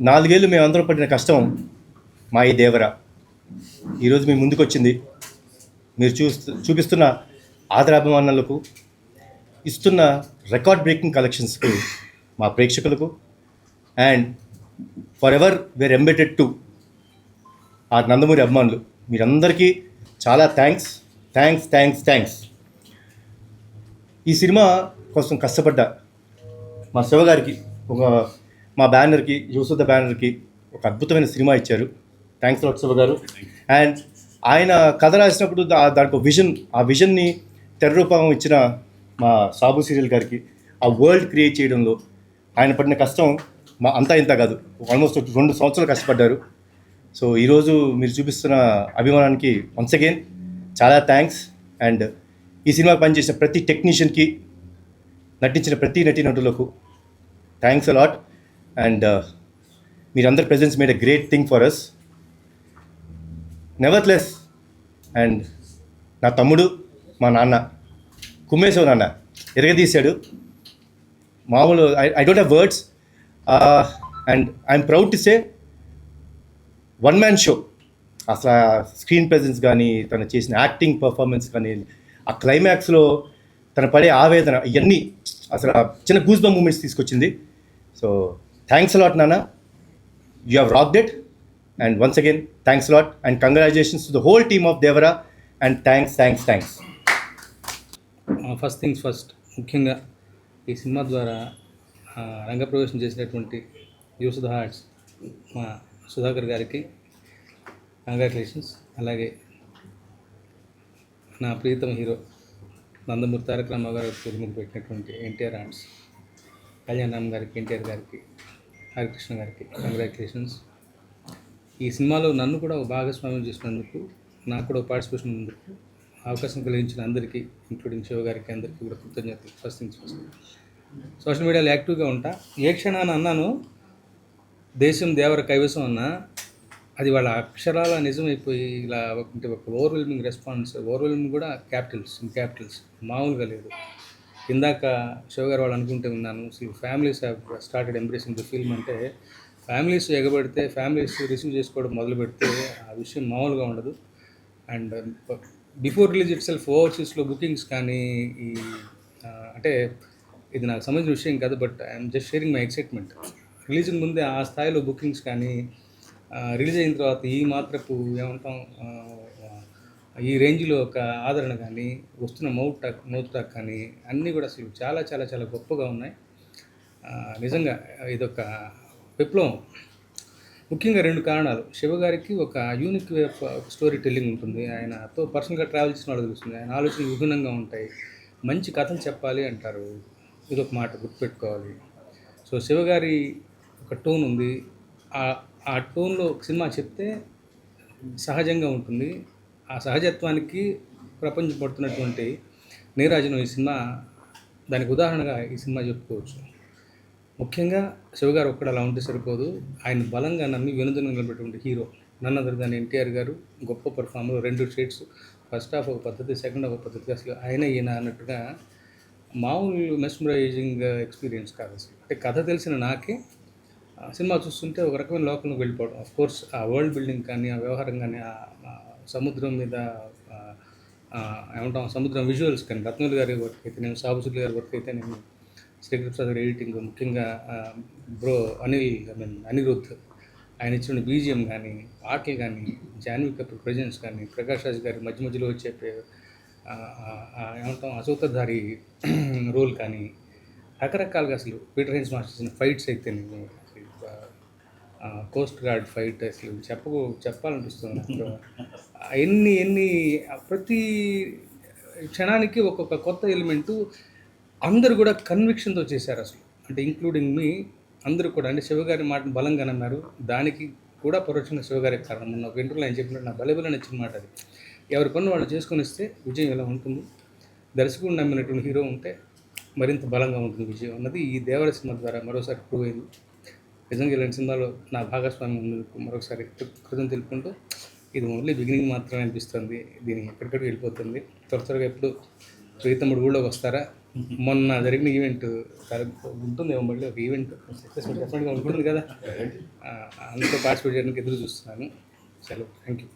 4 ఏళ్ళు మేమందరం పడిన కష్టం మా ఈ దేవర ఈరోజు మీ ముందుకు వచ్చింది. మీరు చూపిస్తున్న ఆదరాభిమానాలకు, ఇస్తున్న రికార్డ్ బ్రేకింగ్ కలెక్షన్స్కు, మా ప్రేక్షకులకు and forever we're indebted to ఆ నందమూరి అభిమానులు మీరందరికీ చాలా థ్యాంక్స్ థ్యాంక్స్ థ్యాంక్స్ థ్యాంక్స్. ఈ సినిమా కోసం కష్టపడ్డ మా శివ గారికి, మా బ్యానర్కి, యూసుఫ్ ద బ్యానర్కి ఒక అద్భుతమైన సినిమా ఇచ్చారు. థ్యాంక్స్ లాట్ శివ గారు. అండ్ ఆయన కథ రాసినప్పుడు దానికి ఒక విజన్, ఆ విజన్ని తెర రూపం ఇచ్చిన మా సాబు సీరియల్ గారికి, ఆ వరల్డ్ క్రియేట్ చేయడంలో ఆయన పడిన కష్టం మా అంతా ఇంత కాదు, ఆల్మోస్ట్ 2 సంవత్సరాలు కష్టపడ్డారు. సో ఈరోజు మీరు చూపిస్తున్న అభిమానానికి వన్స్ అగైన్ చాలా థ్యాంక్స్. అండ్ ఈ సినిమా పనిచేసిన ప్రతి టెక్నీషియన్కి, నటించిన ప్రతి నటీనటులకు థ్యాంక్స్ అలాట్. అండ్ మీరందరి presence made a great thing for us. నెవర్లెస్. అండ్ నా తమ్ముడు, మా నాన్న కుమ్మేశ్వర నాన్న ఎరగదీశాడు. మామూలు I don't have words. And I'm proud to say one man show. అసలు స్క్రీన్ ప్రెజెన్స్ కానీ, తను చేసిన యాక్టింగ్ పర్ఫార్మెన్స్ కానీ, ఆ క్లైమాక్స్లో తను పడే ఆవేదన, ఇవన్నీ అసలు చిన్న గూస్ బంప్ మూమెంట్స్ తీసుకొచ్చింది. సో థ్యాంక్స్ అలాట్ నాన్న, you have rocked it. And once again thanks a lot and congratulations to the whole team of Devara. And thanks. First things first, ముఖ్యంగా ఈ సినిమా ద్వారా రంగప్రవేశం చేసినటువంటి యూస్ ద హార్ట్స్ మా సుధాకర్ గారికి congratulations. అలాగే నా ప్రియతమ హీరో నందమూరి తారక రామారావు గారు తిరుమల పెట్టినటువంటి ఎన్టీఆర్ ఆర్ట్స్ కళ్యాణ్ రామ్ గారికి, ఎన్టీఆర్ గారికి, హరికృష్ణ గారికి కంగ్రాచులేషన్స్. ఈ సినిమాలో నన్ను కూడా ఒక భాగస్వామ్యం చేసినందుకు, నాకు కూడా పార్టిసిపేషన్ ఉన్నందుకు అవకాశం కలిగించిన అందరికీ, ఇంక్లూడింగ్ శివ గారికి, అందరికీ కూడా కృతజ్ఞతలు. First things first. సోషల్ మీడియాలో యాక్టివ్గా ఉంటా. ఏ క్షణాన్ని అన్నాను దేశం దేవర కైవసం అన్నా, అది వాళ్ళ అక్షరాల నిజమైపోయి ఇలా అంటే ఒక ఓవర్వెల్మింగ్ రెస్పాన్స్. ఓవర్వెల్మింగ్ కూడా క్యాపిటల్స్ మామూలుగా లేదు. ఇందాక శివగారు వాళ్ళు అనుకుంటూ ఉన్నాను, families have started embracing the film అంటే, ఫ్యామిలీస్ ఎగబడితే, ఫ్యామిలీస్ రిసీవ్ చేసుకోవడం మొదలు పెడితే ఆ విషయం మామూలుగా ఉండదు. And before release itself ఓవర్సీస్లో బుకింగ్స్ కానీ, ఈ అంటే ఇది నాకు సంబంధించిన విషయం కాదు, but I'm just sharing my excitement. Releasing ముందే ఆ స్థాయిలో బుకింగ్స్ కానీ, రిలీజ్ అయిన తర్వాత ఈ మాత్రపు ఏమంటాం, ఈ రేంజ్లో ఒక ఆదరణ కానీ, వస్తున్న మౌత్ టాక్ కానీ అన్నీ కూడా అసలు చాలా చాలా చాలా గొప్పగా ఉన్నాయి. నిజంగా ఇదొక విప్లవం. ముఖ్యంగా 2 కారణాలు. శివగారికి ఒక unique way of story telling ఉంటుంది. ఆయనతో పర్సనల్గా ట్రావెల్ చేసిన వాళ్ళు తెలుస్తుంది. ఆయన ఆలోచనలు విభిన్నంగా ఉంటాయి. మంచి కథలు చెప్పాలి అంటారు, ఇదొక మాట గుర్తుపెట్టుకోవాలి. సో శివగారి ఒక టోన్ ఉంది. ఆ టోన్లో సినిమా చెప్తే సహజంగా ఉంటుంది. ఆ సహజత్వానికి ప్రపంచం పడుతున్నటువంటి నీరాజనం ఈ సినిమా దానికి ఉదాహరణగా ఈ సినిమా చెప్పుకోవచ్చు. ముఖ్యంగా శివగారు ఒక్కడ అలా ఉంటే సరిపోదు. ఆయన బలంగా నమ్మి వెనుదను నిలబెట్టినటువంటి హీరో నన్ను అదర్ దాని ఎన్టీఆర్ గారు. గొప్ప పర్ఫార్మర్. 2 షేడ్స్, ఫస్ట్ హాఫ్ ఒక పద్ధతి, సెకండ్ హాఫ్ ఒక పద్ధతి. అసలు ఆయన ఈయన అన్నట్టుగా మామూలు మెస్మరైజింగ్ ఎక్స్పీరియన్స్ కాదు అసలు. అంటే కథ తెలిసిన నాకే సినిమా చూస్తుంటే ఒక రకమైన లోకంలోకి వెళ్ళిపోవడం. ఆఫ్ కోర్స్ ఆ వరల్డ్ బిల్డింగ్ కానీ, ఆ వ్యవహారం కానీ, ఆ సముద్రం మీద ఏమంటాం సముద్రం విజువల్స్ కానీ, రత్నూల్ గారి వర్క్ అయితే నేను, సాబుసుల్ గారి వర్క్ అయితే నేను, శ్రీకృష్ణ ప్రసాద్ ఎడిటింగ్, ముఖ్యంగా అనిరుద్ధ్ ఆయన ఇచ్చిన బీజిఎం కానీ, పాటలు కానీ, జాన్వీ కపూర్ ప్రజెన్స్ కానీ, ప్రకాష్ రాజ్ గారి మధ్య మధ్యలో వచ్చే ఏమంటాం అసూతధారి రోల్ కానీ, రకరకాలుగా అసలు పీటర్ హెన్స్ మాస్టర్ ఫైట్స్ అయితే నేను కోస్ట్ గార్డ్ ఫైట్ అసలు చెప్పాలనిపిస్తుంది. ఎన్ని ప్రతి క్షణానికి ఒక్కొక్క కొత్త ఎలిమెంటు అందరూ కూడా కన్విక్షన్తో చేశారు అసలు. అంటే ఇంక్లూడింగ్ మీ అందరూ కూడా. అంటే శివగారి మాటను బలంగా నమ్మారు. దానికి కూడా పరోక్షంగా శివగారి కారణం. మొన్న ఒక ఇంటర్వ్యూలో ఆయన చెప్పినట్టు నా బలబల నచ్చిన మాట అది. ఎవరి పనులు వాళ్ళు చేసుకొని ఇస్తే విజయం ఎలా ఉంటుంది, దర్శకుడు నమ్మినటువంటి హీరో ఉంటే మరింత బలంగా ఉంటుంది విజయం అన్నది ఈ దేవర సినిమా ద్వారా మరోసారి ప్రూవ్ అయింది. నిజంగా ఇలాంటి సినిమాలో నా భాగస్వామ్యం ఉన్నందుకు మరొకసారి కృతజ్ఞతలు తెలుపుకుంటూ, ఇది ఓన్లీ బిగినింగ్ మాత్రమే అనిపిస్తుంది. దీన్ని ఎక్కడికక్కడ వెళ్ళిపోతుంది. త్వరగా ఎప్పుడు ప్రీతముడు ఊళ్ళోకి వస్తారా, మొన్న జరిగిన ఈవెంట్ ఉంటుంది మళ్ళీ ఒక ఈవెంట్ సక్సెస్ఫుల్ డెఫినెట్గా ఉంటుంది కదా, అందులో పార్టిసిపేట్ చేయడానికి ఎదురు చూస్తున్నాను. సెలవు. Thank you.